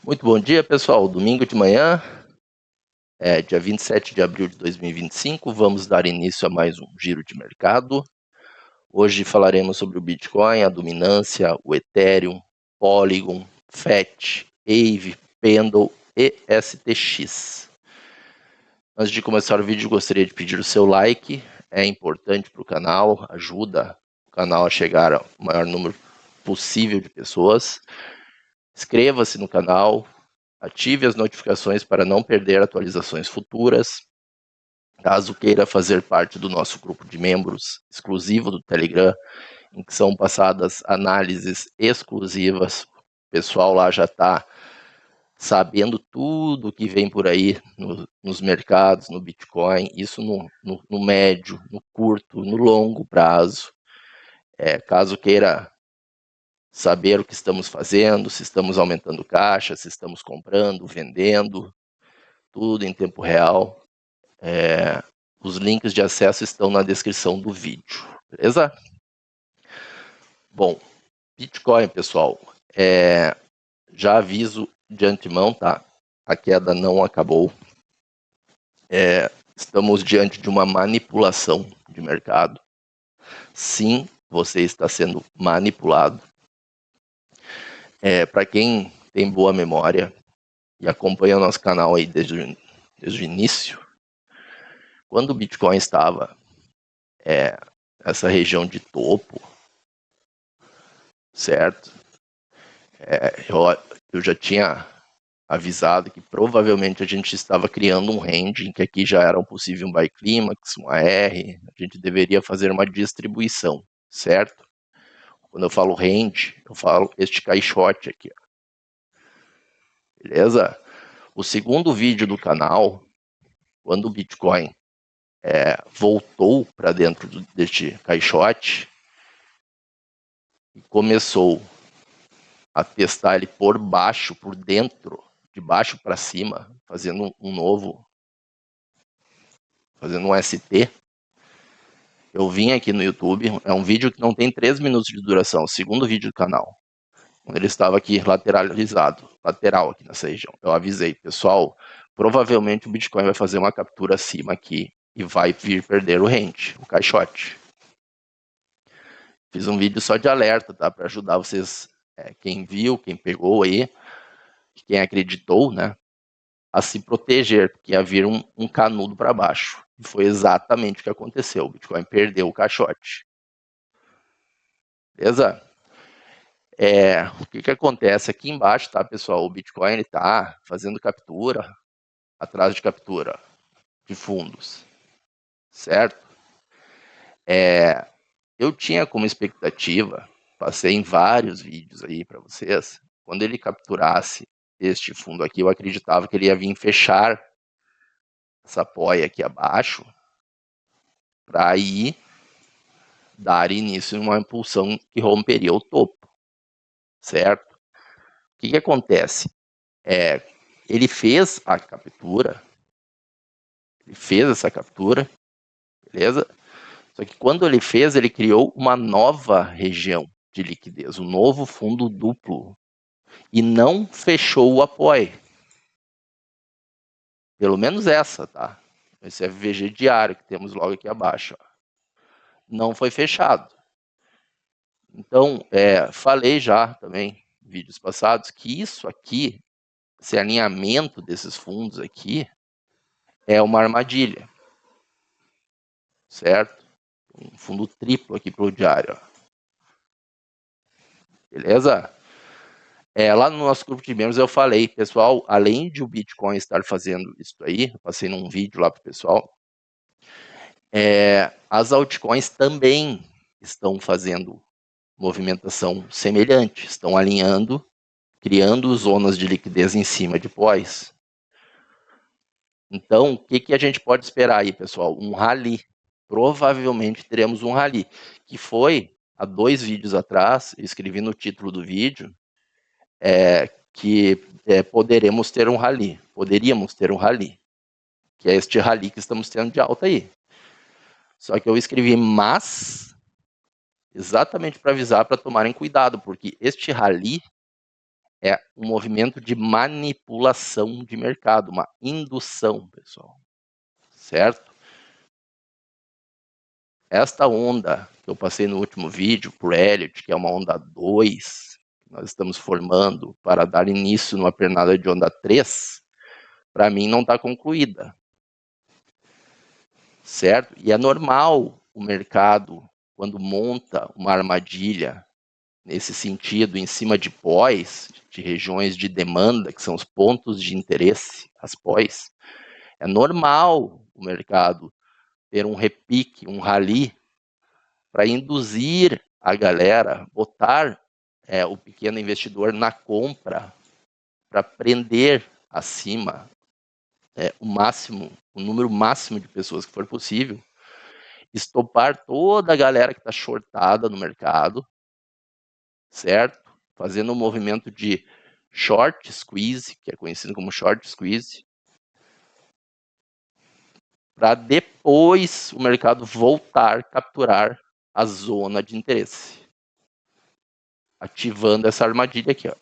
Muito bom dia, pessoal. Domingo de manhã, dia 27 de abril de 2025, vamos dar início a mais um giro de mercado. Hoje falaremos sobre o Bitcoin, a dominância, o Ethereum, Polygon, FET, Aave, Pendle e STX. Antes de começar o vídeo, gostaria de pedir o seu like, é importante para o canal, ajuda o canal a chegar ao maior número possível de pessoas. Inscreva-se no canal, ative as notificações para não perder atualizações futuras. Caso queira fazer parte do nosso grupo de membros exclusivo do Telegram, em que são passadas análises exclusivas, o pessoal lá já está sabendo tudo que vem por aí nos mercados, no Bitcoin, isso no médio, no curto, no longo prazo. Caso queira saber o que estamos fazendo, se estamos aumentando caixa, se estamos comprando, vendendo, tudo em tempo real. Os links de acesso estão na descrição do vídeo, beleza? Bom, Bitcoin, pessoal, já aviso de antemão, tá? A queda não acabou. Estamos diante de uma manipulação de mercado. Sim, você está sendo manipulado. Para quem tem boa memória e acompanha o nosso canal aí desde o início, quando o Bitcoin estava nessa região de topo, certo? Eu já tinha avisado que provavelmente a gente estava criando um range, que aqui já era um possível buy climax, um AR, a gente deveria fazer uma distribuição, certo? Quando eu falo range, eu falo este caixote aqui, beleza? O segundo vídeo do canal, quando o Bitcoin voltou para dentro deste caixote e começou a testar ele por baixo, por dentro, de baixo para cima, fazendo fazendo um ST. Eu vim aqui no YouTube, é um vídeo que não tem 3 minutos de duração, o segundo vídeo do canal, quando ele estava aqui lateral aqui nessa região. Eu avisei, pessoal, provavelmente o Bitcoin vai fazer uma captura acima aqui e vai vir perder o range, o caixote. Fiz um vídeo só de alerta, tá, para ajudar vocês, quem viu, quem pegou aí, quem acreditou, né, a se proteger, porque ia vir um canudo para baixo. E foi exatamente o que aconteceu. O Bitcoin perdeu o caixote. Beleza? O que acontece aqui embaixo, tá, pessoal? O Bitcoin está fazendo captura, atrás de captura de fundos, certo? Eu tinha como expectativa, passei em vários vídeos aí para vocês, quando ele capturasse este fundo aqui, eu acreditava que ele ia vir fechar essa apoia aqui abaixo, para aí dar início em uma impulsão que romperia o topo, certo? O que acontece? Ele fez a captura, essa captura, beleza? Só que quando ele fez, ele criou uma nova região de liquidez, um novo fundo duplo, e não fechou o apoio. Pelo menos essa, tá? Esse é VG diário que temos logo aqui abaixo, ó. Não foi fechado. Então, falei já também em vídeos passados que isso aqui, esse alinhamento desses fundos aqui, é uma armadilha, certo? Um fundo triplo aqui para o diário, ó. Beleza? Lá no nosso grupo de membros eu falei, pessoal, além de o Bitcoin estar fazendo isso aí, eu passei num vídeo lá para o pessoal, as altcoins também estão fazendo movimentação semelhante, estão alinhando, criando zonas de liquidez em cima de pós. Então, o que a gente pode esperar aí, pessoal? Um rally. Provavelmente teremos um rally, que foi, há 2 vídeos atrás, eu escrevi no título do vídeo, que poderíamos ter um rally, que é este rally que estamos tendo de alta aí. Só que eu escrevi mas, exatamente para avisar, para tomarem cuidado, porque este rally é um movimento de manipulação de mercado, uma indução, pessoal, certo? Esta onda que eu passei no último vídeo por Elliott, que é uma onda 2, que nós estamos formando para dar início numa pernada de onda 3, para mim não está concluída, certo? E é normal o mercado, quando monta uma armadilha nesse sentido, em cima de pós, de regiões de demanda, que são os pontos de interesse, as pós, é normal o mercado ter um repique, um rally, para induzir a galera, botar o pequeno investidor na compra, para prender acima o número máximo de pessoas que for possível, estopar toda a galera que está shortada no mercado, certo? Fazendo um movimento de short squeeze, que é conhecido como short squeeze, para depois o mercado voltar a capturar a zona de interesse, ativando essa armadilha aqui, ó,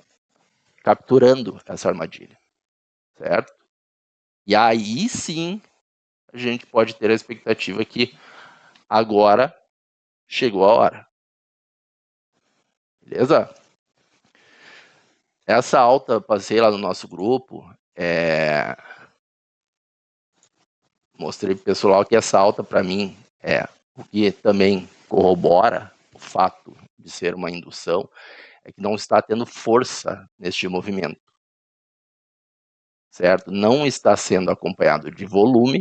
capturando essa armadilha, certo? E aí sim a gente pode ter a expectativa que agora chegou a hora. Beleza? Essa alta, passei lá no nosso grupo, mostrei pro pessoal que essa alta para mim o que também corrobora o fato de ser uma indução, é que não está tendo força neste movimento, certo? Não está sendo acompanhado de volume,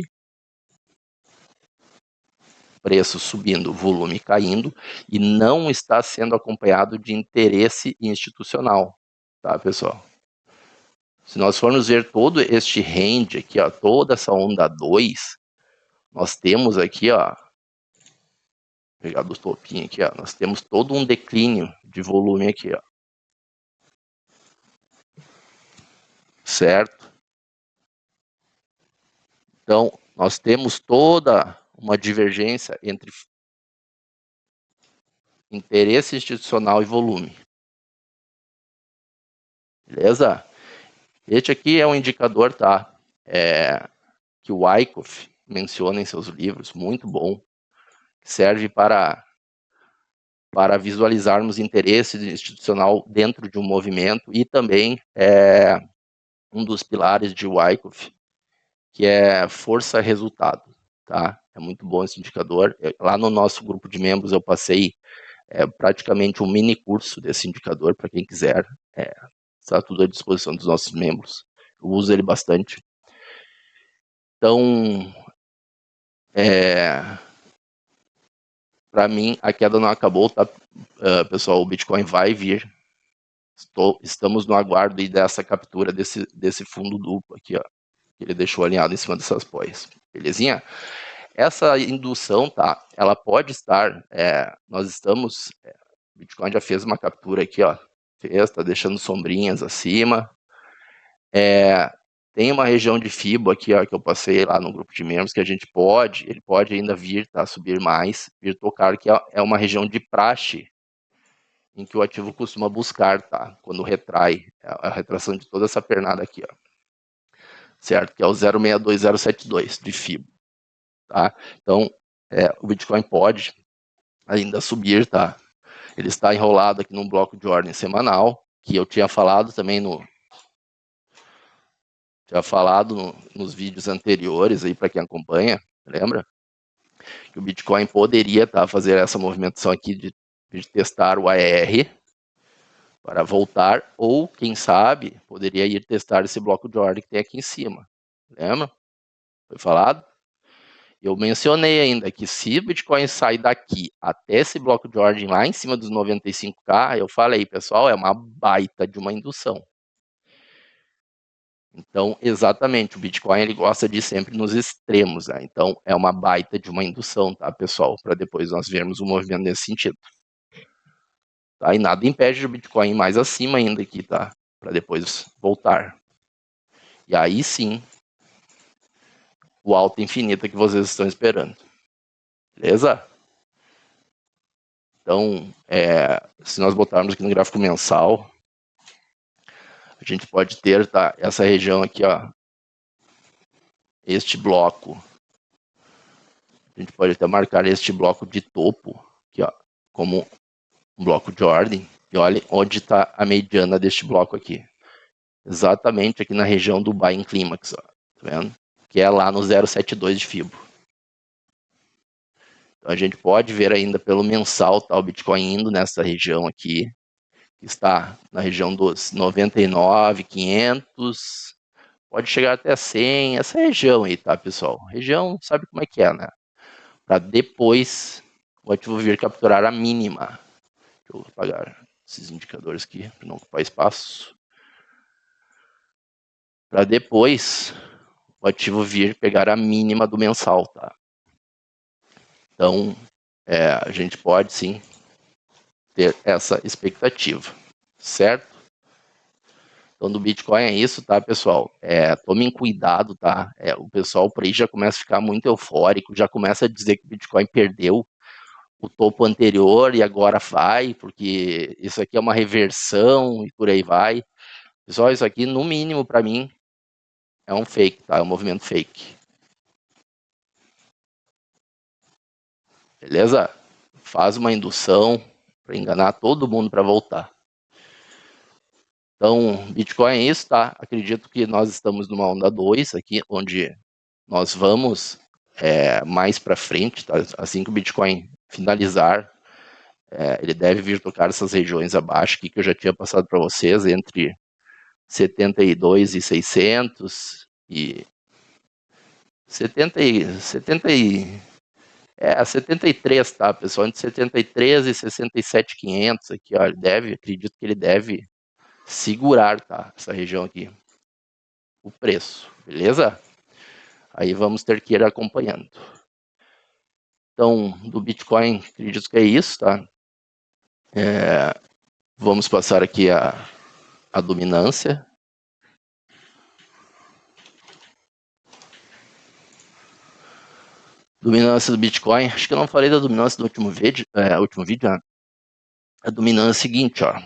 preço subindo, volume caindo, e não está sendo acompanhado de interesse institucional, tá, pessoal? Se nós formos ver todo este range aqui, ó, toda essa onda 2, nós temos aqui, ó, pegar do topinho aqui, ó, nós temos todo um declínio de volume aqui, ó, certo? Então, nós temos toda uma divergência entre interesse institucional e volume. Beleza? Este aqui é um indicador, tá? Que o Wyckoff menciona em seus livros, muito bom, que serve para visualizarmos interesse institucional dentro de um movimento, e também um dos pilares de Wyckoff, que é força-resultado, tá? É muito bom esse indicador. Lá no nosso grupo de membros eu passei praticamente um mini curso desse indicador, para quem quiser, está tudo à disposição dos nossos membros. Eu uso ele bastante. Então, para mim, a queda não acabou, tá? Pessoal, o Bitcoin vai vir. Estamos no aguardo dessa captura desse fundo duplo aqui, ó, que ele deixou alinhado em cima dessas pós. Belezinha? Essa indução, tá? Ela pode estar, nós estamos, o Bitcoin já fez uma captura aqui, ó, está deixando sombrinhas acima. Tem uma região de FIBO aqui, ó, que eu passei lá no grupo de membros, que ele pode ainda vir, tá, subir mais, vir tocar, que é uma região de praxe, em que o ativo costuma buscar, tá, quando retrai, a retração de toda essa pernada aqui, ó, certo, que é o 062072 de FIBO, tá, então, o Bitcoin pode ainda subir, tá, ele está enrolado aqui num bloco de ordem semanal, que eu tinha falado também nos vídeos anteriores aí, para quem acompanha, lembra? Que o Bitcoin poderia fazer essa movimentação aqui de testar o AER para voltar, ou, quem sabe, poderia ir testar esse bloco de ordem que tem aqui em cima. Lembra? Foi falado? Eu mencionei ainda que se o Bitcoin sair daqui até esse bloco de ordem lá em cima dos 95K, eu falei, pessoal, é uma baita de uma indução. Então, exatamente, o Bitcoin ele gosta de ir sempre nos extremos, né? Então, é uma baita de uma indução, tá, pessoal? Para depois nós vermos um movimento nesse sentido. Tá? E nada impede o Bitcoin ir mais acima ainda aqui, tá? Para depois voltar. E aí sim, o alta infinita que vocês estão esperando. Beleza? Então, se nós botarmos aqui no gráfico mensal, gente pode ter, tá, essa região aqui, ó, este bloco. A gente pode até marcar este bloco de topo, aqui, ó, como um bloco de ordem. E olha onde está a mediana deste bloco aqui. Exatamente aqui na região do Buying Climax, ó, tá vendo? Que é lá no 0,72 de Fibro. Então a gente pode ver ainda pelo mensal, tá, o Bitcoin indo nessa região aqui, que está na região dos 99.500, pode chegar até 100, essa região aí, tá, pessoal? Região, sabe como é que é, né? Para depois o ativo vir capturar a mínima. Deixa eu apagar esses indicadores aqui para não ocupar espaço. Para depois o ativo vir pegar a mínima do mensal, tá? Então, a gente pode sim ter essa expectativa, certo? Então, do Bitcoin é isso, tá, pessoal? Tomem cuidado, tá? O pessoal por aí já começa a ficar muito eufórico, já começa a dizer que o Bitcoin perdeu o topo anterior e agora vai, porque isso aqui é uma reversão e por aí vai. Pessoal, isso aqui, no mínimo, para mim, é um fake, tá? É um movimento fake. Beleza? Faz uma indução para enganar todo mundo para voltar. Então, Bitcoin é isso, tá? Acredito que nós estamos numa onda 2 aqui, onde nós vamos mais para frente, tá? Assim que o Bitcoin finalizar, ele deve vir tocar essas regiões abaixo aqui que eu já tinha passado para vocês, entre 72.600 e 73, tá, pessoal? Entre 73 e 67.500 aqui, ó, acredito que ele deve segurar, tá, essa região aqui, o preço, beleza? Aí vamos ter que ir acompanhando. Então, do Bitcoin, acredito que é isso, tá? Vamos passar aqui a dominância. Dominância do Bitcoin, acho que eu não falei da dominância do último vídeo, né? A dominância é a seguinte, ó.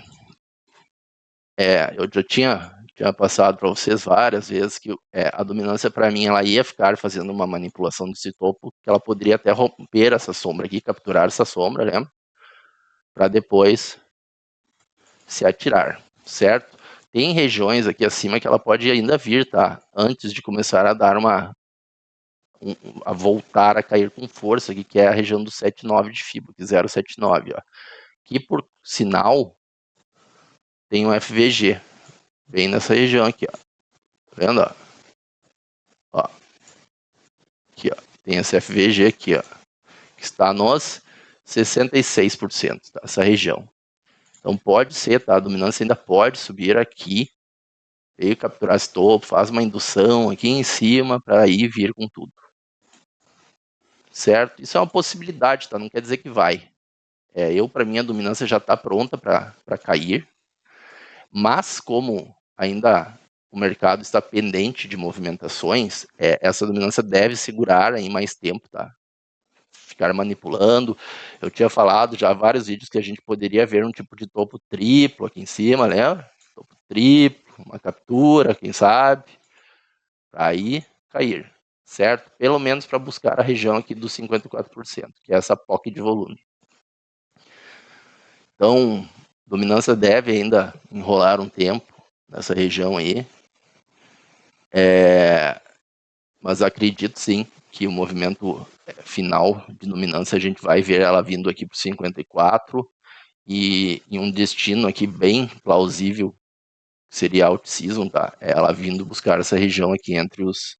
Eu já tinha passado para vocês várias vezes que a dominância para mim ela ia ficar fazendo uma manipulação desse topo, que ela poderia até romper essa sombra aqui, capturar essa sombra, né? Para depois se atirar, certo? Tem regiões aqui acima que ela pode ainda vir, tá? Antes de começar a dar a voltar a cair com força aqui, que é a região do 7,9 de Fibonacci, 0,79, ó. Que por sinal tem um FVG bem nessa região aqui, ó. Tá vendo, ó? Ó. Aqui, ó. Tem esse FVG aqui, ó, que está nos 66%, tá? Essa região. Então pode ser, tá? A dominância ainda pode subir aqui, veio capturar esse topo, faz uma indução aqui em cima para aí vir com tudo. Certo? Isso é uma possibilidade, tá? Não quer dizer que vai. Para mim, a dominância já está pronta para cair, mas como ainda o mercado está pendente de movimentações, essa dominância deve segurar aí mais tempo, tá? Ficar manipulando. Eu tinha falado já vários vídeos que a gente poderia ver um tipo de topo triplo aqui em cima, né? Topo triplo, uma captura, quem sabe, para aí cair, certo? Pelo menos para buscar a região aqui dos 54%, que é essa POC de volume. Então, dominância deve ainda enrolar um tempo nessa região aí. Mas acredito sim que o movimento final de dominância a gente vai ver ela vindo aqui para 54 e em um destino aqui bem plausível, que seria alt-season, tá? Ela vindo buscar essa região aqui entre os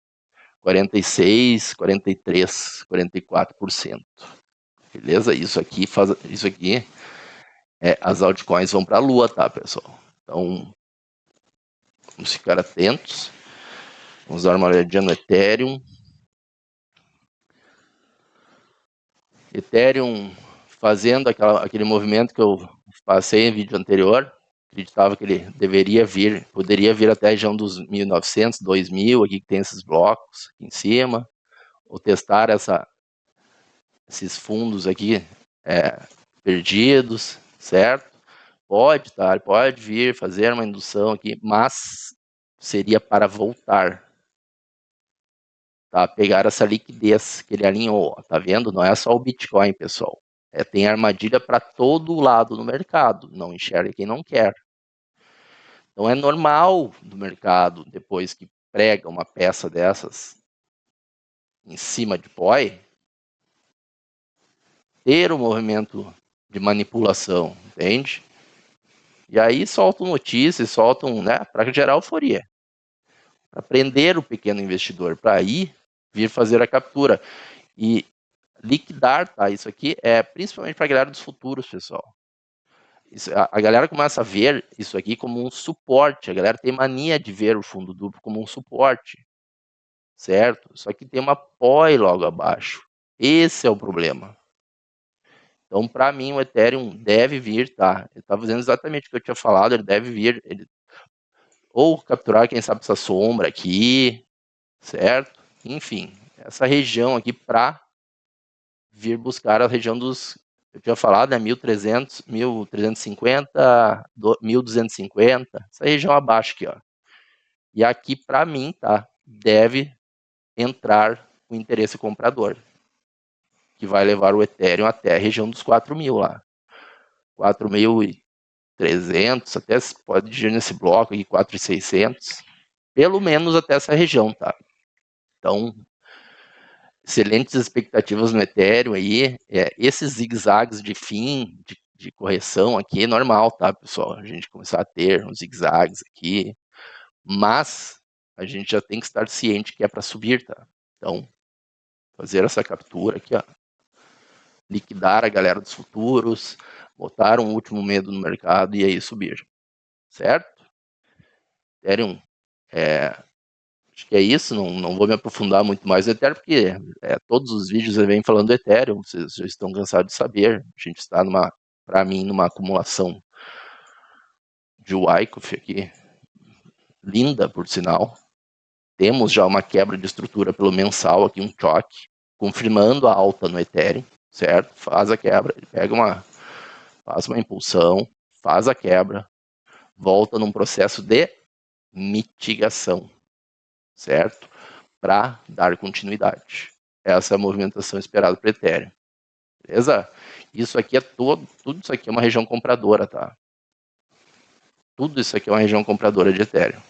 46, 43, 44%. Beleza? Isso aqui as altcoins vão para a lua, tá, pessoal? Então, vamos ficar atentos. Vamos dar uma olhadinha no Ethereum. Ethereum fazendo aquele movimento que eu passei em vídeo anterior. Acreditava que ele poderia vir até a região dos 1.900, 2.000, aqui que tem esses blocos aqui em cima, ou testar esses fundos aqui perdidos, certo? Pode, tá? Ele pode vir fazer uma indução aqui, mas seria para voltar, tá? Pegar essa liquidez que ele alinhou, ó, tá vendo? Não é só o Bitcoin, pessoal. Tem armadilha para todo lado no mercado, não enxerga quem não quer. Então é normal do mercado, depois que prega uma peça dessas em cima de POI, ter um movimento de manipulação, entende? E aí soltam notícias, soltam, né, para gerar euforia, para prender o pequeno investidor, para aí vir fazer a captura e liquidar, tá? Isso aqui é principalmente para a galera dos futuros, pessoal. A galera começa a ver isso aqui como um suporte, a galera tem mania de ver o fundo duplo como um suporte, certo? Só que tem uma POI logo abaixo, esse é o problema. Então, para mim, o Ethereum deve vir, tá? Ele está fazendo exatamente o que eu tinha falado, ele deve vir, ou capturar, quem sabe, essa sombra aqui, certo? Enfim, essa região aqui para vir buscar a região dos, eu tinha falado, né, 1.300, 1.350, 1.250, essa região abaixo aqui, ó. E aqui, para mim, tá? Deve entrar o interesse comprador, que vai levar o Ethereum até a região dos 4.000 lá. 4.300, até pode ir nesse bloco aqui, 4.600, pelo menos até essa região, tá? Então, excelentes expectativas no Ethereum aí, esses zigue-zagues de fim, de correção aqui é normal, tá, pessoal? A gente começar a ter uns zigue-zagues aqui, mas a gente já tem que estar ciente que é para subir, tá? Então, fazer essa captura aqui, ó, liquidar a galera dos futuros, botar um último medo no mercado e aí subir, certo? Ethereum, acho que é isso, não vou me aprofundar muito mais no Ethereum, porque todos os vídeos eu venho falando do Ethereum, vocês já estão cansados de saber, a gente está, para mim, numa acumulação de Wyckoff aqui, linda, por sinal. Temos já uma quebra de estrutura pelo mensal aqui, um choque, confirmando a alta no Ethereum, certo? Faz a quebra, ele faz uma impulsão, faz a quebra, volta num processo de mitigação, certo? Para dar continuidade. Essa é a movimentação esperada para o Ethereum. Beleza? Isso aqui é tudo isso aqui é uma região compradora, tá? Tudo isso aqui é uma região compradora de Ethereum.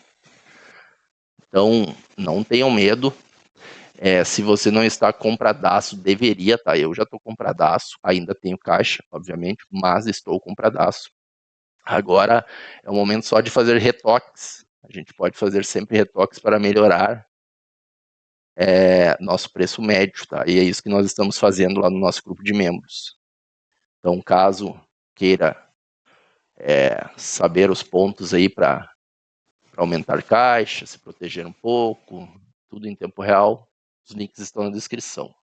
Então, não tenham medo. Se você não está compradaço, deveria, tá? Eu já estou compradaço, ainda tenho caixa, obviamente, mas estou compradaço. Agora é o momento só de fazer retoques. A gente pode fazer sempre retoques para melhorar nosso preço médio, tá? E é isso que nós estamos fazendo lá no nosso grupo de membros. Então, caso queira saber os pontos aí para aumentar caixa, se proteger um pouco, tudo em tempo real, os links estão na descrição.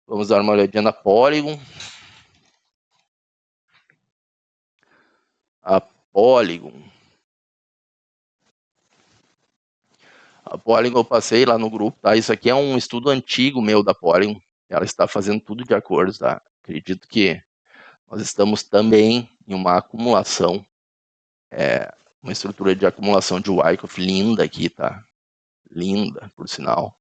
Vamos dar uma olhadinha na Polygon. A Polygon eu passei lá no grupo, tá? Isso aqui é um estudo antigo meu da Polygon. Ela está fazendo tudo de acordo, tá? Acredito que nós estamos também em uma acumulação, uma estrutura de acumulação de Wyckoff linda aqui, tá? Linda, por sinal.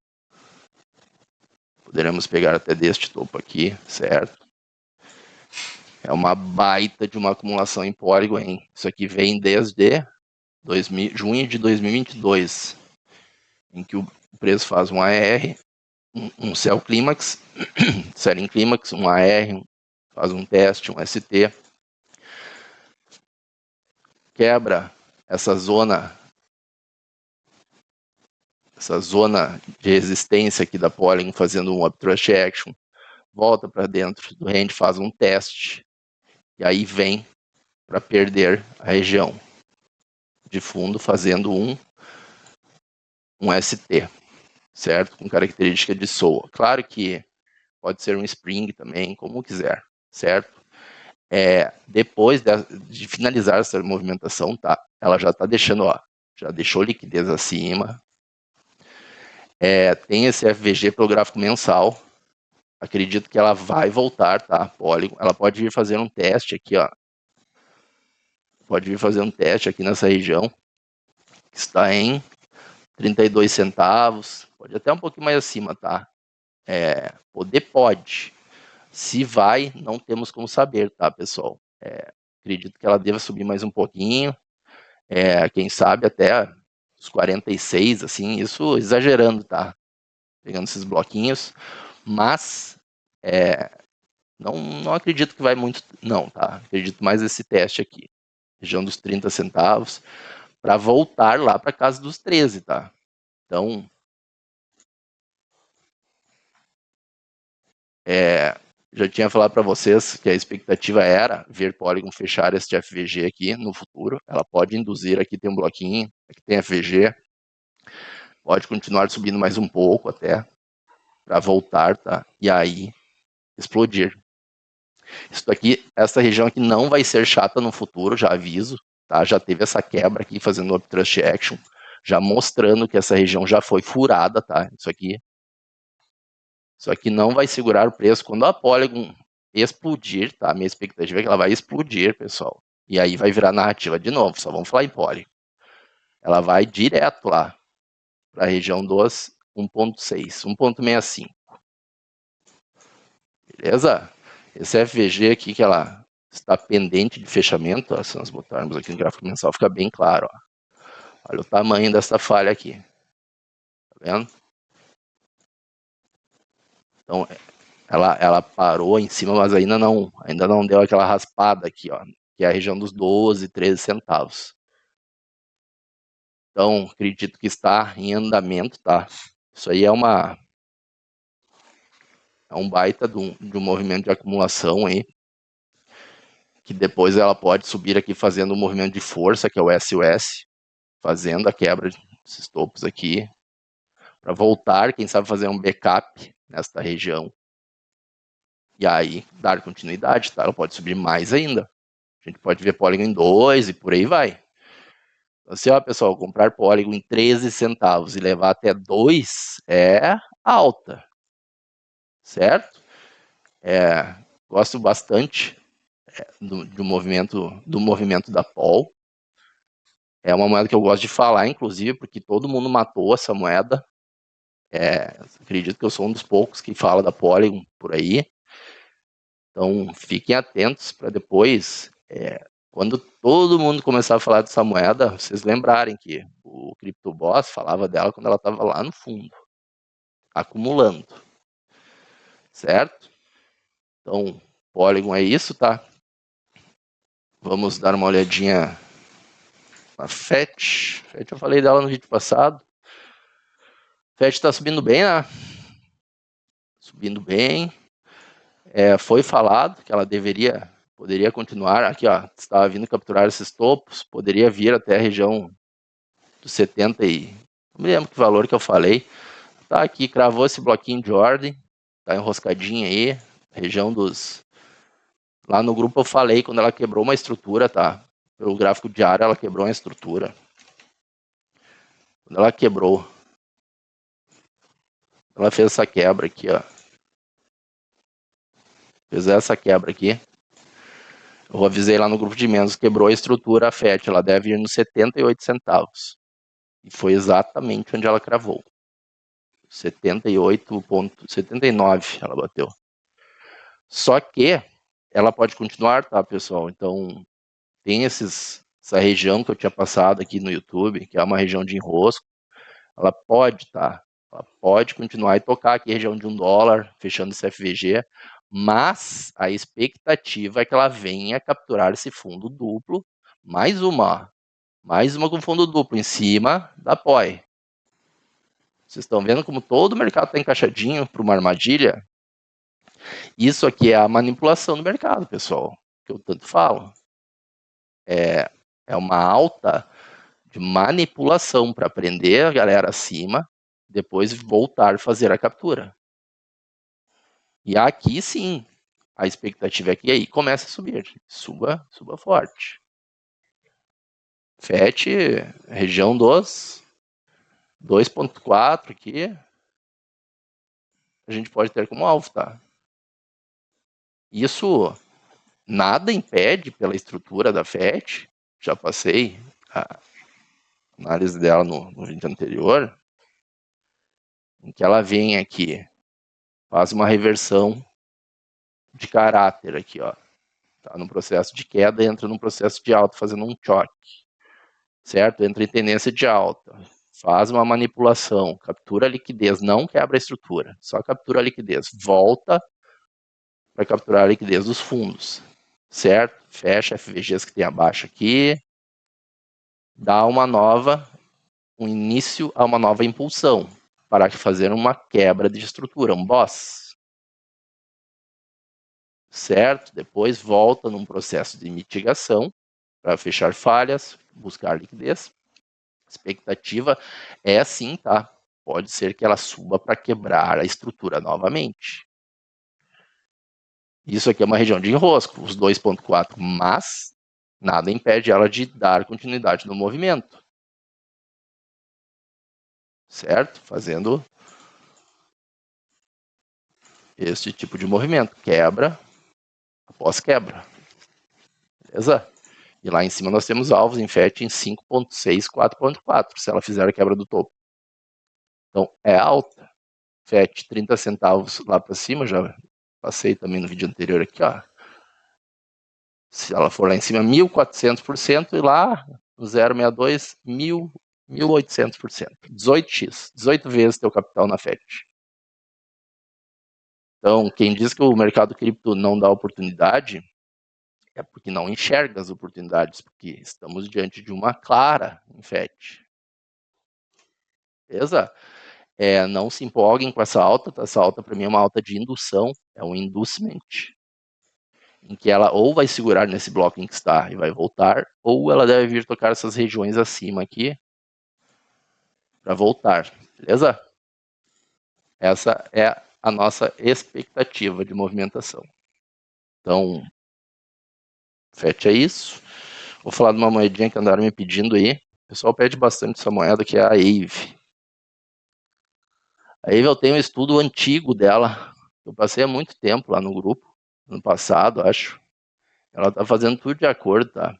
Poderemos pegar até deste topo aqui, certo? É uma baita de uma acumulação em Polygon, hein? Isso aqui vem desde junho de 2022, em que o preço faz um AR, um Sell Climax, Selling Climax, um AR, faz um teste, um ST, quebra essa zona de resistência aqui da Polygon, fazendo um Uptrust Action, volta para dentro do range, faz um teste, e aí vem para perder a região de fundo, fazendo um ST, certo? Com característica de SOA. Claro que pode ser um Spring também, como quiser, certo? Depois de finalizar essa movimentação, tá? Ela já está deixando, ó, já deixou liquidez acima. Tem esse FVG pelo gráfico mensal. Acredito que ela vai voltar, tá? Polygon. Ela pode vir fazer um teste aqui, ó, pode vir fazer um teste aqui nessa região, que está em 32 centavos, pode até um pouquinho mais acima, tá? Poder pode. Se vai, não temos como saber, tá, pessoal? Acredito que ela deva subir mais um pouquinho, quem sabe até os 46, assim, isso exagerando, tá? Pegando esses bloquinhos, mas não acredito que vai muito, não, tá? Acredito mais nesse teste aqui, região dos 30 centavos, para voltar lá para casa dos 13, tá? Então, já tinha falado para vocês que a expectativa era ver Polygon fechar este FVG aqui no futuro. Ela pode induzir, aqui tem um bloquinho, aqui tem FVG, pode continuar subindo mais um pouco até para voltar, tá? E aí explodir. Isso aqui, essa região aqui não vai ser chata no futuro, já aviso, tá? Já teve essa quebra aqui fazendo o Trust Action, já mostrando que essa região já foi furada, tá? Isso aqui não vai segurar o preço. Quando a Polygon explodir, tá? Minha expectativa é que ela vai explodir, pessoal. E aí vai virar narrativa de novo, só vamos falar em Polygon. Ela vai direto lá para a região dos 1.6, 1.65. Beleza? Esse FVG aqui que ela está pendente de fechamento, ó, se nós botarmos aqui no gráfico mensal, fica bem claro. Ó. Olha o tamanho dessa falha aqui. Tá vendo? Então, ela parou em cima, mas ainda não deu aquela raspada aqui, ó, que é a região dos 12, 13 centavos. Então, acredito que está em andamento, tá? Isso aí é um baita de um movimento de acumulação aí, que depois ela pode subir aqui fazendo um movimento de força, que é o SOS, fazendo a quebra desses topos aqui, para voltar, quem sabe fazer um backup nesta região, e aí dar continuidade, tá? Ela pode subir mais ainda. A gente pode ver Polygon em 2 e por aí vai. Então, assim, ó, pessoal, comprar Polygon em 13 centavos e levar até 2 é alta, certo? Gosto bastante do movimento da Pol. É uma moeda que eu gosto de falar, inclusive, porque todo mundo matou essa moeda. Acredito que eu sou um dos poucos que fala da Polygon por aí. Então, fiquem atentos para depois, quando todo mundo começar a falar dessa moeda, vocês lembrarem que o CryptoBoss falava dela quando ela estava lá no fundo, acumulando, certo? Então, Polygon é isso, tá? Vamos dar uma olhadinha na FET. FET eu falei dela no vídeo passado. FET está subindo bem, né? Subindo bem. Foi falado que ela poderia continuar. Aqui, ó, estava vindo capturar esses topos, poderia vir até a região dos 70 e... Não me lembro que valor que eu falei. Tá aqui, cravou esse bloquinho de ordem. Tá enroscadinho aí. Região dos... Lá no grupo eu falei, quando ela quebrou uma estrutura, tá? Pelo gráfico diário, ela quebrou uma estrutura. Quando ela quebrou, ela fez essa quebra aqui, ó. Fez essa quebra aqui. Eu avisei lá no grupo de membros, quebrou a estrutura, a FET, ela deve ir nos 78 centavos. E foi exatamente onde ela cravou. 78,79 ela bateu. Só que ela pode continuar, tá, pessoal? Então, tem essa região que eu tinha passado aqui no YouTube, que é uma região de enrosco. Ela pode, tá? Ela pode continuar e tocar aqui a região de $1, fechando esse FVG, mas a expectativa é que ela venha capturar esse fundo duplo, mais uma com fundo duplo em cima da POI. Vocês estão vendo como todo o mercado está encaixadinho para uma armadilha? Isso aqui é a manipulação do mercado, pessoal, que eu tanto falo. É uma alta de manipulação para prender a galera acima, depois voltar a fazer a captura. E aqui sim, a expectativa é que aí comece a subir, suba forte. FET, região dos 2.4 aqui, a gente pode ter como alvo, tá? Isso nada impede, pela estrutura da FET, já passei a análise dela no vídeo anterior, em que ela vem aqui, faz uma reversão de caráter aqui, ó. Tá no processo de queda, entra no processo de alta, fazendo um choque, certo? Entra em tendência de alta, faz uma manipulação, captura a liquidez, não quebra a estrutura, só captura a liquidez, volta para capturar a liquidez dos fundos, certo? Fecha FVGs que tem abaixo aqui, dá um início a uma nova impulsão, para fazer uma quebra de estrutura, um boss, certo? Depois volta num processo de mitigação para fechar falhas, buscar liquidez. Expectativa é sim, tá? Pode ser que ela suba para quebrar a estrutura novamente. Isso aqui é uma região de enrosco, os 2,4, mas nada impede ela de dar continuidade no movimento. Certo? Fazendo este tipo de movimento, quebra após quebra. Beleza? E lá em cima nós temos alvos em FET em 5,6, 4,4, se ela fizer a quebra do topo. Então, é alta. FET 30 centavos lá para cima, já passei também no vídeo anterior aqui, ó. Se ela for lá em cima, 1.400%, e lá no 0,62, 1.800%. 18x, 18 vezes teu capital na FET. Então, quem diz que o mercado cripto não dá oportunidade, é porque não enxerga as oportunidades, porque estamos diante de uma clara em FET. Beleza? Não se empolguem com essa alta, tá? Essa alta para mim é uma alta de indução, é um inducement, em que ela ou vai segurar nesse bloco em que está e vai voltar, ou ela deve vir tocar essas regiões acima aqui para voltar, beleza? Essa é a nossa expectativa de movimentação. Então, FET é isso. Vou falar de uma moedinha que andaram me pedindo aí. O pessoal pede bastante essa moeda, que é a AVE. A AVE eu tenho um estudo antigo dela. Eu passei há muito tempo lá no grupo, ano passado, acho. Ela tá fazendo tudo de acordo, tá?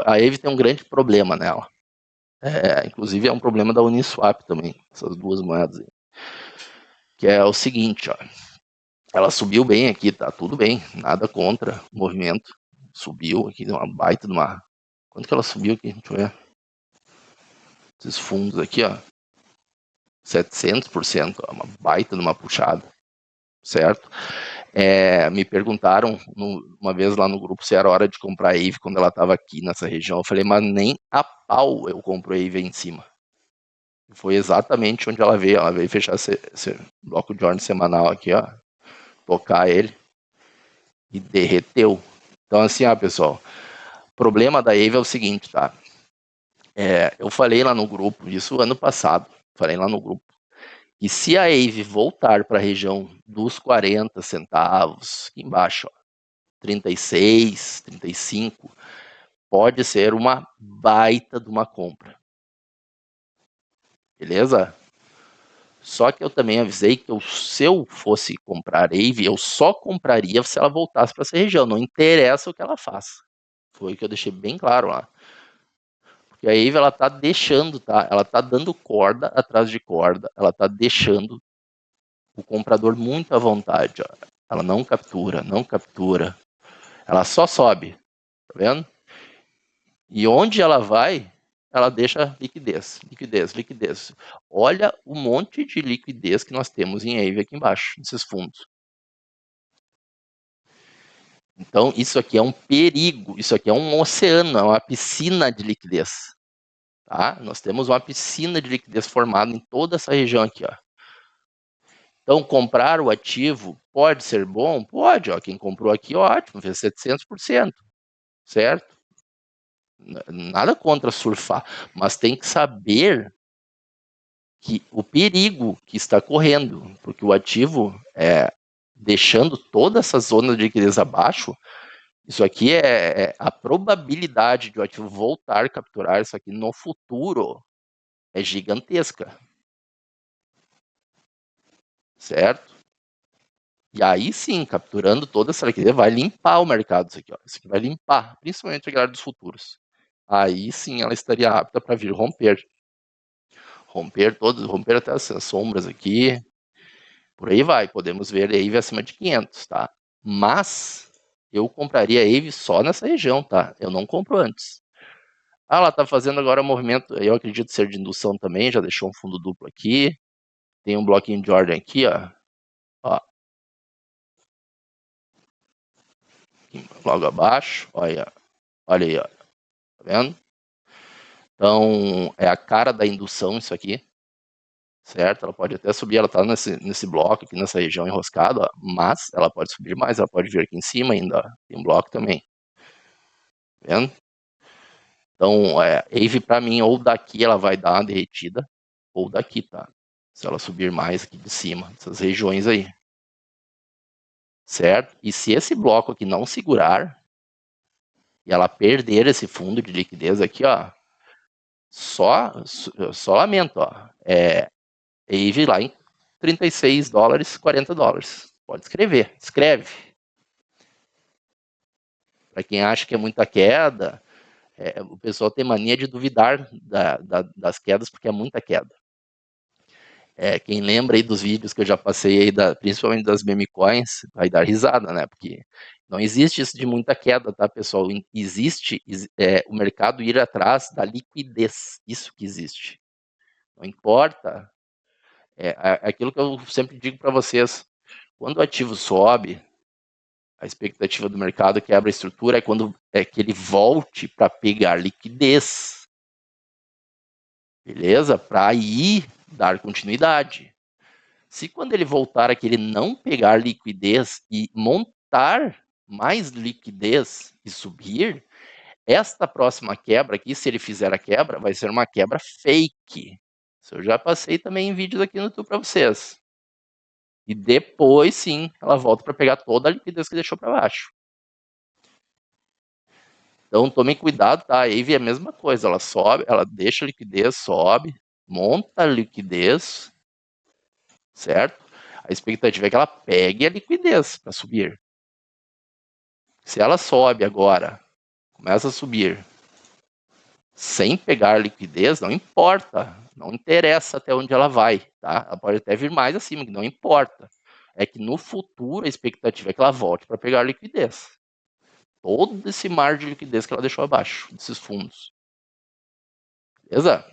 A AVE tem um grande problema nela. Inclusive é um problema da Uniswap também, essas duas moedas aí. Que é o seguinte, ó. Ela subiu bem aqui, tá tudo bem, nada contra o movimento. Subiu aqui, uma baita de uma... Quanto que ela subiu aqui? Deixa eu ver. Esses fundos aqui, ó. 700%, ó, uma baita de uma puxada, certo? Me perguntaram uma vez lá no grupo se era hora de comprar a AVE quando ela estava aqui nessa região. Eu falei, mas nem a pau eu compro a AVE aí em cima. Foi exatamente onde ela veio fechar esse bloco de ordem semanal aqui, ó, tocar ele e derreteu. Então assim, pessoal, o problema da AVE é o seguinte, tá? Eu falei lá no grupo, isso ano passado, falei lá no grupo, e se a AVE voltar para a região dos 40 centavos, aqui embaixo, ó, 36, 35, pode ser uma baita de uma compra. Beleza? Só que eu também avisei que se eu fosse comprar AVE, eu só compraria se ela voltasse para essa região. Não interessa o que ela faça. Foi o que eu deixei bem claro lá. Porque a AVE, ela tá deixando, tá? Ela tá dando corda atrás de corda. Ela tá deixando o comprador muito à vontade, ó. Ela não captura, não captura. Ela só sobe. Tá vendo? E onde ela vai, ela deixa liquidez, liquidez, liquidez. Olha o monte de liquidez que nós temos em AVE aqui embaixo, nesses fundos. Então, isso aqui é um perigo, isso aqui é um oceano, é uma piscina de liquidez. Tá? Nós temos uma piscina de liquidez formada em toda essa região aqui. Ó. Então, comprar o ativo pode ser bom? Pode. Ó. Quem comprou aqui, ótimo, fez 700%, certo? Nada contra surfar, mas tem que saber que o perigo que está correndo, porque o ativo, deixando toda essa zona de liquidez abaixo, isso aqui é a probabilidade de o ativo voltar a capturar isso aqui no futuro é gigantesca, certo? E aí sim, capturando toda essa liquidez, vai limpar o mercado isso aqui, ó. Isso aqui vai limpar, principalmente a galera dos futuros. Aí sim ela estaria apta para vir romper. Romper até essas sombras aqui. Por aí vai, podemos ver a AVE acima de 500, tá? Mas eu compraria a AVE só nessa região, tá? Eu não compro antes. Ah, ela tá fazendo agora um movimento, eu acredito ser de indução também, já deixou um fundo duplo aqui. Tem um bloquinho de ordem aqui, ó. Ó. Logo abaixo, olha aí, ó. Tá vendo? Então, é a cara da indução isso aqui, certo? Ela pode até subir, ela tá nesse bloco aqui, nessa região enroscada, ó, mas ela pode subir mais, ela pode vir aqui em cima ainda, ó. Tem um bloco também. Tá vendo? Então, AVE para mim, ou daqui ela vai dar uma derretida, ou daqui, tá? Se ela subir mais aqui de cima, essas regiões aí. Certo? E se esse bloco aqui não segurar, e ela perder esse fundo de liquidez aqui, ó, só lamento, ó, AVE lá em 36 dólares, 40 dólares. Pode escrever, escreve. Para quem acha que é muita queda, o pessoal tem mania de duvidar das quedas, porque é muita queda. Quem lembra aí dos vídeos que eu já passei aí, principalmente das meme coins, vai dar risada, né? Porque não existe isso de muita queda, tá, pessoal? Existe o mercado ir atrás da liquidez, isso que existe. Não importa. Aquilo que eu sempre digo para vocês, quando o ativo sobe, a expectativa do mercado quebra a estrutura é que ele volte para pegar liquidez, beleza? Para aí dar continuidade. Se quando ele voltar aqui ele não pegar liquidez e montar mais liquidez e subir, esta próxima quebra aqui, se ele fizer a quebra, vai ser uma quebra fake. Isso eu já passei também em vídeos aqui no YouTube para vocês. E depois sim, ela volta para pegar toda a liquidez que deixou para baixo. Então tomem cuidado, tá? A AVE é a mesma coisa, ela sobe, ela deixa a liquidez, sobe, monta a liquidez, certo? A expectativa é que ela pegue a liquidez para subir. Se ela sobe agora, começa a subir, sem pegar liquidez, não importa, não interessa até onde ela vai, tá? Ela pode até vir mais acima, que não importa. É que no futuro a expectativa é que ela volte para pegar liquidez. Todo esse mar de liquidez que ela deixou abaixo, desses fundos. Beleza?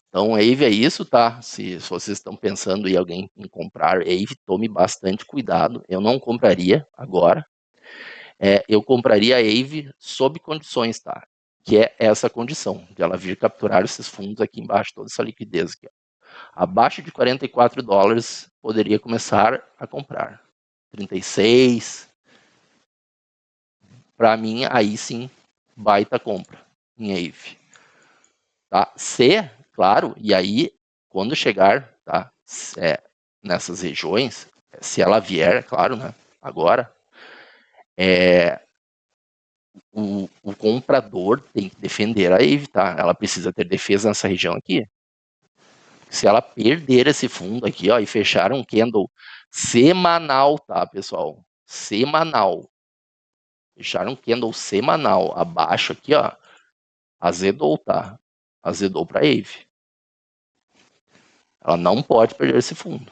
Então, AVE é isso, tá? Se vocês estão pensando em alguém em comprar AVE, tome bastante cuidado. Eu não compraria agora. Eu compraria a AVE sob condições, tá? Que é essa condição, de ela vir capturar esses fundos aqui embaixo, toda essa liquidez aqui. Ó. Abaixo de 44 dólares, poderia começar a comprar. 36. Para mim, aí sim, baita compra em AVE. Tá? Claro, e aí, quando chegar, tá? Nessas regiões, se ela vier, claro, né? Agora, o comprador tem que defender a AVE, tá? Ela precisa ter defesa nessa região aqui. Se ela perder esse fundo aqui, ó, e fechar um candle semanal, tá, pessoal? Semanal. Fechar um candle semanal abaixo aqui, ó, azedou, tá? Azedou para a AVE. Ela não pode perder esse fundo.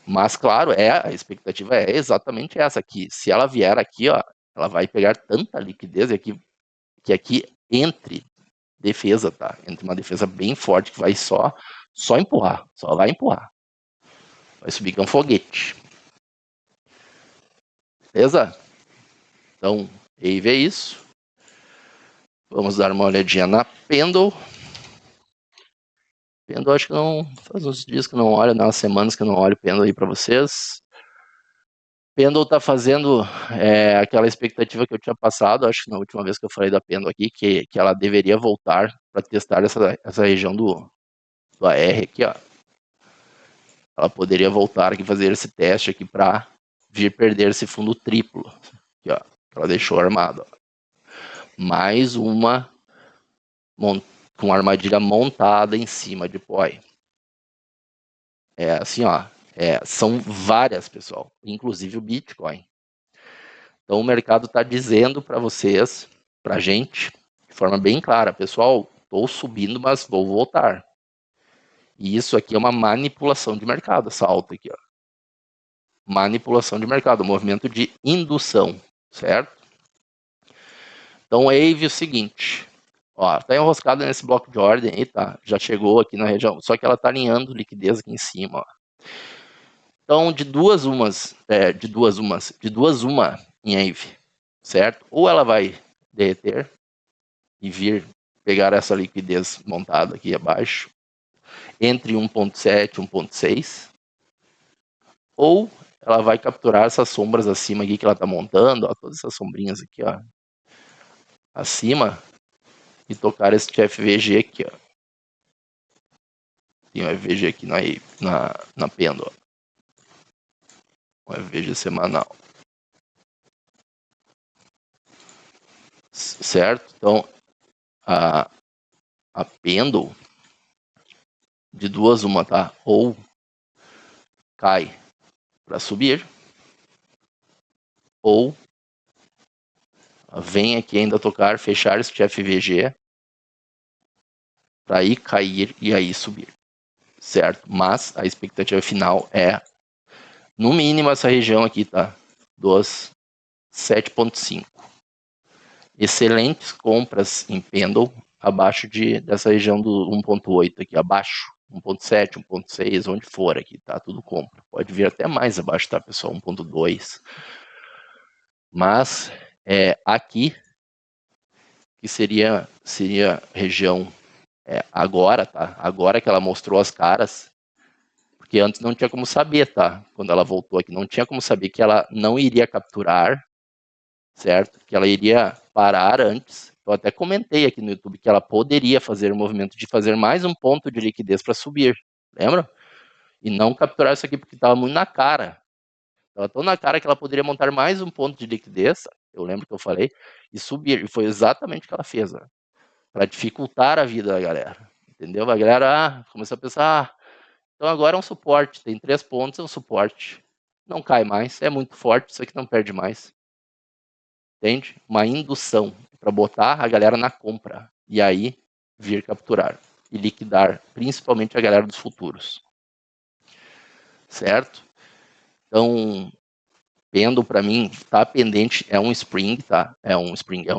Mas, claro, a expectativa é exatamente essa aqui. Se ela vier aqui, ó, ela vai pegar tanta liquidez que aqui entre defesa, tá? Entre uma defesa bem forte que vai só empurrar, só vai empurrar. Vai subir que é um foguete. Beleza? Então, AVE é isso. Vamos dar uma olhadinha na Pendle. Pendle, acho que não. Faz uns dias que não olho, né? Umas semanas que eu não olho Pendle aí para vocês. Pendle está fazendo aquela expectativa que eu tinha passado, acho que na última vez que eu falei da Pendle aqui, que ela deveria voltar para testar essa região do AR aqui, ó. Ela poderia voltar aqui fazer esse teste aqui para vir perder esse fundo triplo, aqui, ó, que ela deixou armado. Ó. Mais uma com armadilha montada em cima de POI. É assim, ó, São várias, pessoal, inclusive o Bitcoin. Então o mercado está dizendo para vocês, para a gente, de forma bem clara, pessoal, estou subindo, mas vou voltar. E isso aqui é uma manipulação de mercado, essa alta aqui, ó. Manipulação de mercado, movimento de indução, certo? Então, Wave é o seguinte, ó, tá enroscada nesse bloco de ordem aí, tá? Já chegou aqui na região, só que ela tá alinhando liquidez aqui em cima, ó. Então, de duas uma em Wave, certo? Ou ela vai derreter e vir pegar essa liquidez montada aqui abaixo, entre 1.7 e 1.6, ou ela vai capturar essas sombras acima aqui que ela tá montando, ó, todas essas sombrinhas aqui, ó, acima, e tocar esse FVG aqui, ó. Tem um FVG aqui na pêndula. Um FVG semanal. Certo? Então, a pêndula de duas uma, tá? Ou cai para subir, ou vem aqui ainda tocar, fechar esse FVG para aí cair e aí subir, certo? Mas a expectativa final é, no mínimo, essa região aqui, tá? Dos 7.5. Excelentes compras em Pendle abaixo dessa região do 1.8 aqui, abaixo, 1.7, 1.6, onde for aqui, tá? Tudo compra. Pode vir até mais abaixo, tá, pessoal? 1.2. Mas aqui, que seria região agora, tá? Agora que ela mostrou as caras, porque antes não tinha como saber, tá? Quando ela voltou aqui, não tinha como saber que ela não iria capturar, certo? Que ela iria parar antes. Eu até comentei aqui no YouTube que ela poderia fazer o movimento de fazer mais um ponto de liquidez para subir, lembra? E não capturar isso aqui porque estava muito na cara. Estava tão na cara que ela poderia montar mais um ponto de liquidez, eu lembro que eu falei, e subir. E foi exatamente o que ela fez, para dificultar a vida da galera. Entendeu? A galera começou a pensar, então agora é um suporte, tem 3 pontos, é um suporte. Não cai mais, é muito forte, isso aqui não perde mais. Entende? Uma indução para botar a galera na compra e aí vir capturar e liquidar, principalmente a galera dos futuros. Certo? Então, Pendle para mim tá pendente, é um spring, tá? É um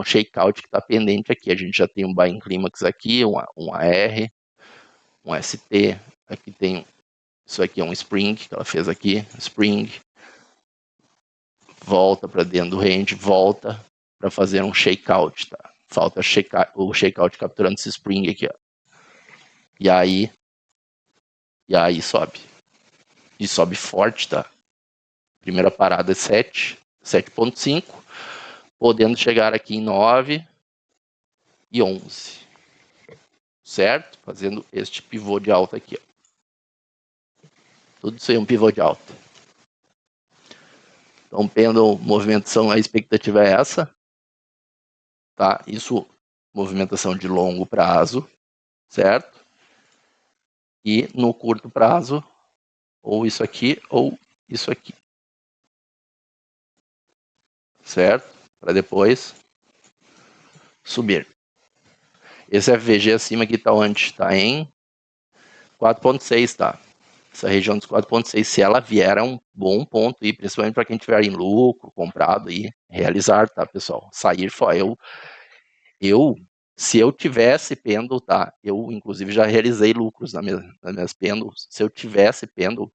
shakeout que tá pendente aqui. A gente já tem um buying climax aqui, um AR, um ST, aqui tem isso aqui é um spring que ela fez aqui, spring, volta para dentro do range, volta para fazer um shakeout, tá? Falta o shakeout capturando esse spring aqui, ó. E aí sobe. E sobe forte, tá? Primeira parada é 7.5, podendo chegar aqui em 9 e 11. Certo? Fazendo este pivô de alta aqui, ó. Tudo isso aí é um pivô de alta. Então, pendle, movimentação, a expectativa é essa. Tá? Isso, movimentação de longo prazo, certo? E no curto prazo, ou isso aqui, ou isso aqui. Certo? Para depois subir. Esse FVG acima aqui está onde? Está em 4.6, tá? Essa região dos 4.6, se ela vier, é um bom ponto, e principalmente para quem tiver em lucro, comprado, e realizar, tá, pessoal? Sair fora. Se eu tivesse pêndulo, tá? Eu, inclusive, já realizei lucros nas minhas pêndulos. Se eu tivesse pêndulo,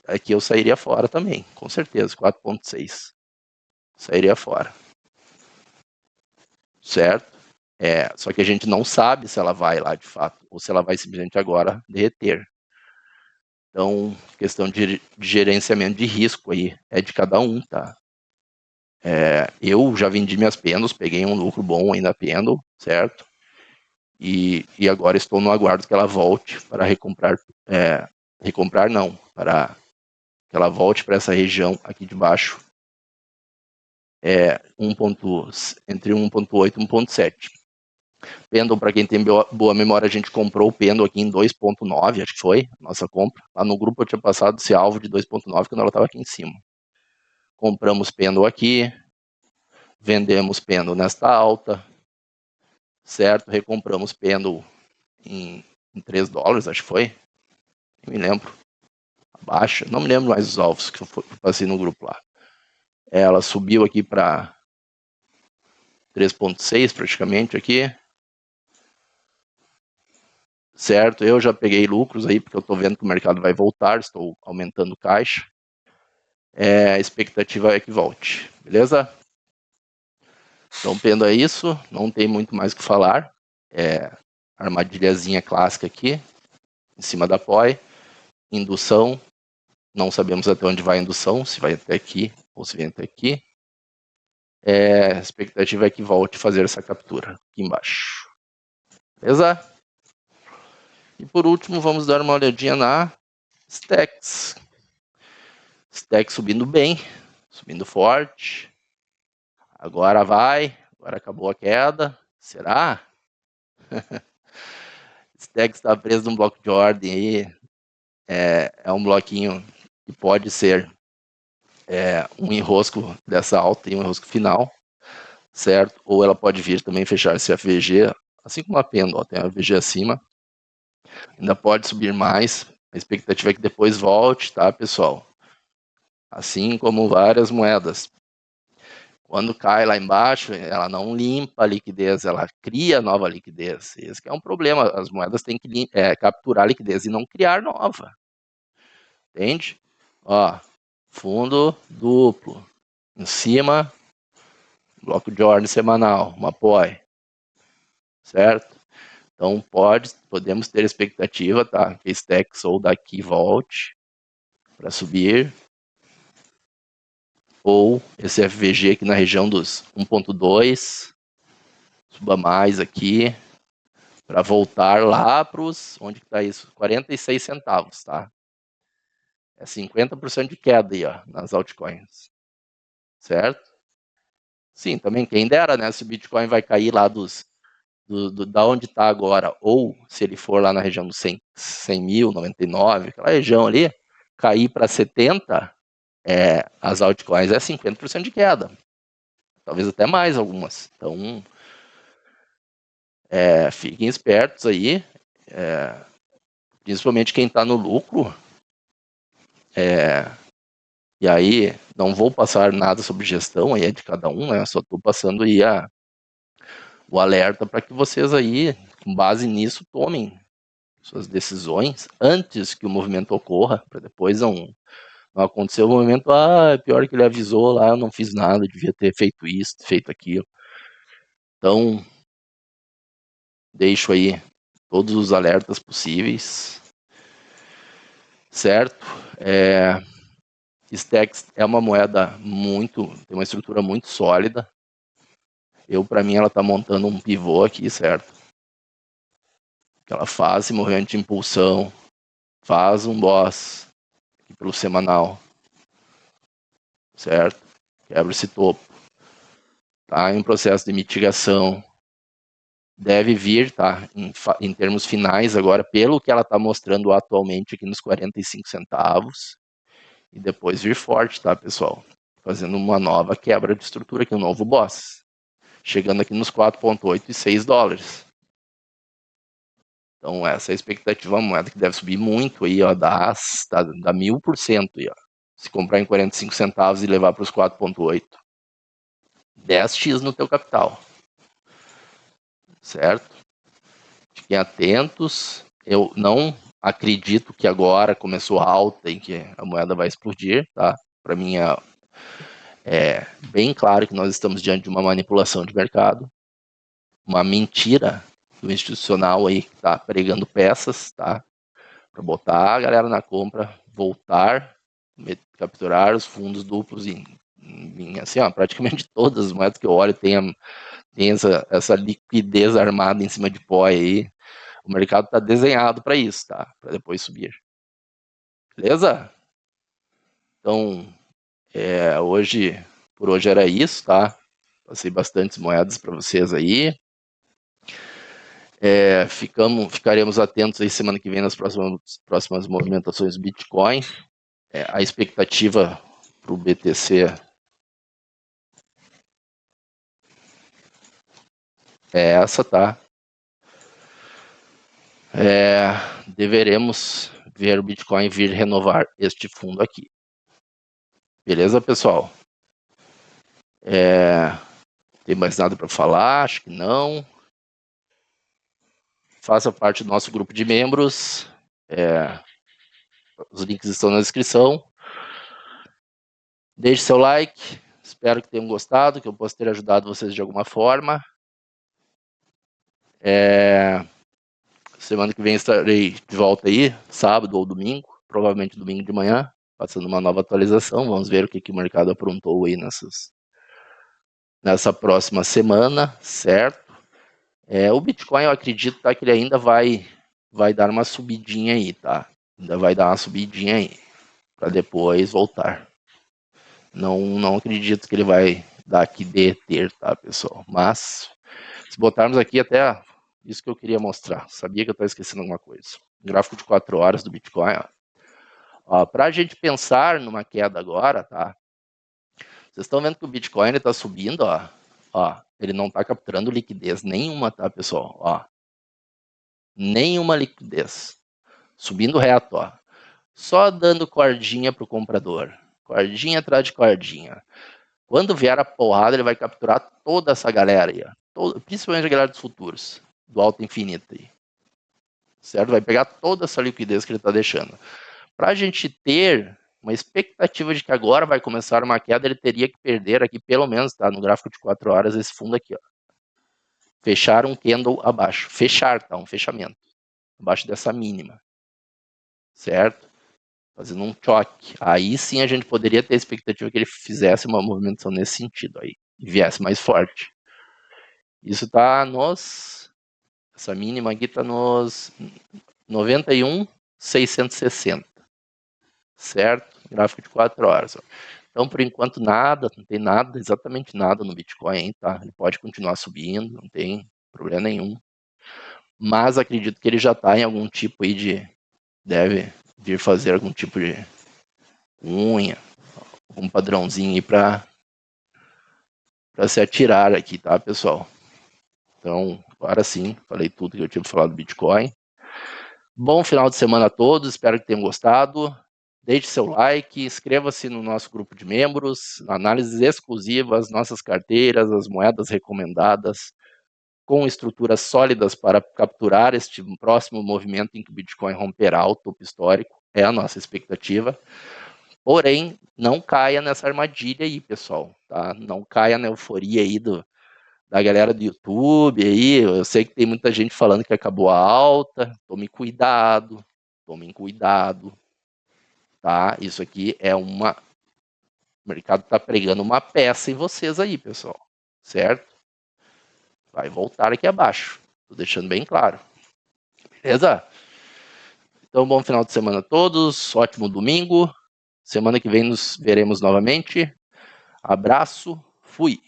aqui eu sairia fora também, com certeza, 4.6. Sairia fora. Certo? Só que a gente não sabe se ela vai lá de fato, ou se ela vai simplesmente agora derreter. Então, questão de gerenciamento de risco aí, é de cada um, tá? Eu já vendi minhas pêndulos, peguei um lucro bom aí na pêndulo, certo? E agora estou no aguardo que ela volte para recomprar, para que ela volte para essa região aqui de baixo, entre 1.8 e 1.7. Pendle, para quem tem boa memória, a gente comprou o Pendle aqui em 2.9, acho que foi, nossa compra. Lá no grupo eu tinha passado esse alvo de 2.9 quando ela estava aqui em cima. Compramos Pendle aqui, vendemos Pendle nesta alta, certo? Recompramos Pendle em $3, acho que foi. Não me lembro. Baixa, não me lembro mais os alvos que eu passei no grupo lá. Ela subiu aqui para 3.6 praticamente aqui. Certo, eu já peguei lucros aí, porque eu estou vendo que o mercado vai voltar, estou aumentando caixa. A expectativa é que volte, beleza? Então, tendo a isso, não tem muito mais o que falar. Armadilhazinha clássica aqui, em cima da POI. Indução, não sabemos até onde vai a indução, se vai até aqui ou se vem até aqui. A expectativa é que volte a fazer essa captura aqui embaixo. Beleza? E por último, vamos dar uma olhadinha na Stacks. Stacks subindo bem, subindo forte. Agora vai, agora acabou a queda. Será? Stacks está preso num bloco de ordem aí. É um bloquinho que pode ser um enrosco dessa alta e um enrosco final, certo? Ou ela pode vir também fechar esse FVG, assim como a Pendle, tem a FVG acima. Ainda pode subir mais. A expectativa é que depois volte, tá, pessoal? Assim como várias moedas. Quando cai lá embaixo, ela não limpa a liquidez, ela cria nova liquidez. Esse que é um problema. As moedas têm que capturar a liquidez e não criar nova. Entende? Ó, fundo duplo. Em cima, bloco de ordem semanal, uma POI. Certo? Então podemos ter expectativa, tá? Que Stacks ou daqui volte para subir. Ou esse FVG aqui na região dos 1.2 suba mais aqui para voltar lá para os, onde que tá isso? 46 centavos, tá? É 50% de queda aí, ó, nas altcoins. Certo? Sim, também quem dera, né? Se o Bitcoin vai cair lá da onde está agora, ou se ele for lá na região dos 100 mil, 99, aquela região ali, cair para 70, as altcoins é 50% de queda. Talvez até mais algumas. Então, fiquem espertos aí, principalmente quem está no lucro. E aí, não vou passar nada sobre gestão, aí é de cada um, né? Só estou passando aí o alerta para que vocês aí, com base nisso, tomem suas decisões antes que o movimento ocorra, para depois não acontecer o movimento, pior que ele avisou lá, eu não fiz nada, devia ter feito isso, feito aquilo. Então, deixo aí todos os alertas possíveis, certo? Stacks é uma moeda tem uma estrutura muito sólida. Para mim, ela está montando um pivô aqui, certo? Que ela faz esse movimento de impulsão, faz um boss aqui pelo semanal, certo? Quebra esse topo. Tá em processo de mitigação. Deve vir, tá? Em termos finais agora, pelo que ela está mostrando atualmente aqui nos 45 centavos. E depois vir forte, tá, pessoal? Fazendo uma nova quebra de estrutura aqui, um novo boss. Chegando aqui nos 4,8 e 6 dólares. Então, essa é a expectativa, uma moeda que deve subir muito aí, ó, dá 1000% aí, ó. Se comprar em 45 centavos e levar para os 4,8. 10x no teu capital. Certo? Fiquem atentos. Eu não acredito que agora começou alta e que a moeda vai explodir, tá? Para mim é bem claro que nós estamos diante de uma manipulação de mercado, uma mentira do institucional aí que está pregando peças, tá? Para botar a galera na compra, voltar, capturar os fundos duplos em assim, ó, praticamente todas as moedas que eu olho tem essa liquidez armada em cima de pó aí. O mercado está desenhado para isso, tá? Para depois subir. Beleza? Então, por hoje era isso, tá? Passei bastantes moedas para vocês aí. Ficaremos atentos aí semana que vem nas próximas movimentações do Bitcoin. A expectativa para o BTC é essa, tá? Deveremos ver o Bitcoin vir renovar este fundo aqui. Beleza, pessoal? Tem mais nada para falar? Acho que não. Faça parte do nosso grupo de membros. Os links estão na descrição. Deixe seu like. Espero que tenham gostado, que eu possa ter ajudado vocês de alguma forma. Semana que vem estarei de volta aí, sábado ou domingo, provavelmente domingo de manhã, passando uma nova atualização. Vamos ver o que o mercado aprontou aí nessa próxima semana, certo? O Bitcoin, eu acredito, tá, que ele ainda vai dar uma subidinha aí, tá? Ainda vai dar uma subidinha aí, para depois voltar. Não acredito que ele vai dar aqui deter, tá, pessoal? Mas, se botarmos aqui até isso que eu queria mostrar, sabia que eu estava esquecendo alguma coisa. Gráfico de 4 horas do Bitcoin, ó. Para a gente pensar numa queda agora, tá? Vocês estão vendo que o Bitcoin está subindo, ó. Ele não está capturando liquidez nenhuma, tá, pessoal? Ó. Nenhuma liquidez. Subindo reto, ó. Só dando cordinha pro comprador. Cordinha atrás de cordinha. Quando vier a porrada, ele vai capturar toda essa galera aí, ó. Principalmente a galera dos futuros, do alto infinito aí. Certo? Vai pegar toda essa liquidez que ele está deixando. Para a gente ter uma expectativa de que agora vai começar uma queda, ele teria que perder aqui, pelo menos, tá? No gráfico de 4 horas, esse fundo aqui, ó. Fechar um candle abaixo. Fechar, tá? Um fechamento. Abaixo dessa mínima. Certo? Fazendo um choque. Aí sim a gente poderia ter a expectativa que ele fizesse uma movimentação nesse sentido aí. E viesse mais forte. Isso tá essa mínima aqui tá nos 91.660. Certo? Gráfico de 4 horas. Ó. Então, por enquanto, nada, não tem nada, exatamente nada no Bitcoin, hein, tá? Ele pode continuar subindo, não tem problema nenhum. Mas acredito que ele já está em algum tipo aí deve vir fazer algum tipo de unha, um padrãozinho aí para se atirar aqui, tá, pessoal? Então, agora sim, falei tudo que eu tinha para falar do Bitcoin. Bom final de semana a todos, espero que tenham gostado. Deixe seu like, inscreva-se no nosso grupo de membros, análises exclusivas, nossas carteiras, as moedas recomendadas, com estruturas sólidas para capturar este próximo movimento em que o Bitcoin romperá o topo histórico, é a nossa expectativa. Porém, não caia nessa armadilha aí, pessoal, tá? Não caia na euforia aí da galera do YouTube aí. Eu sei que tem muita gente falando que acabou a alta. Tomem cuidado, tá? Isso aqui é o mercado está pregando uma peça em vocês aí, pessoal, certo? Vai voltar aqui abaixo, tô deixando bem claro. Beleza? Então, bom final de semana a todos, ótimo domingo. Semana que vem nos veremos novamente. Abraço, fui!